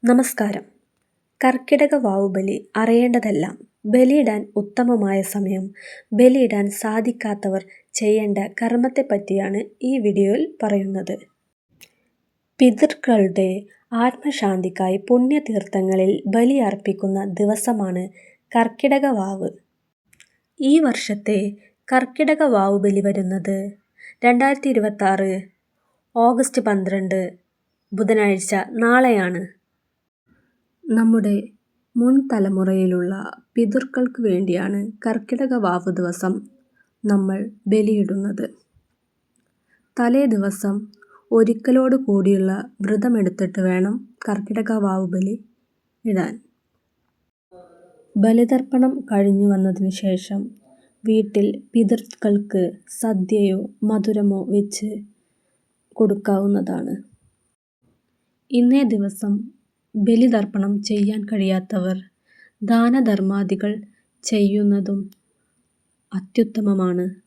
നമസ്കാരം. കർക്കിടക വാവുബലി അറിയേണ്ടതെല്ലാം. ബലിയിടാൻ ഉത്തമമായ സമയം. ബലിയിടാൻ സാധിക്കാത്തവർ ചെയ്യേണ്ട കർമ്മത്തെപ്പറ്റിയാണ് ഈ വീഡിയോയിൽ പറയുന്നത്. പിതൃക്കളുടെ ആത്മശാന്തിക്കായി പുണ്യതീർത്ഥങ്ങളിൽ ബലി അർപ്പിക്കുന്ന ദിവസമാണ് കർക്കിടക വാവ്. ഈ വർഷത്തെ കർക്കിടക വാവുബലി വരുന്നത് 2026 ഓഗസ്റ്റ് 12 ബുധനാഴ്ച നാളെയാണ്. നമ്മുടെ മുൻ തലമുറയിലുള്ള പിതൃക്കൾക്ക് വേണ്ടിയാണ് കർക്കിടക വാവ് ദിവസം നമ്മൾ ബലിയിടുന്നത്. തലേ ദിവസം ഒരിക്കലോട് കൂടിയുള്ള വ്രതമെടുത്തിട്ട് വേണം കർക്കിടക വാവ് ബലി ഇടാൻ. ബലിതർപ്പണം കഴിഞ്ഞു വന്നതിന് ശേഷം വീട്ടിൽ പിതൃക്കൾക്ക് സദ്യയോ മധുരമോ വെച്ച് കൊടുക്കാവുന്നതാണ്. ഇന്നേ ദിവസം ബലിതർപ്പണം ചെയ്യാൻ കഴിയാത്തവർ ദാനധർമാദികൾ ചെയ്യുന്നതും അത്യുത്തമമാണ്.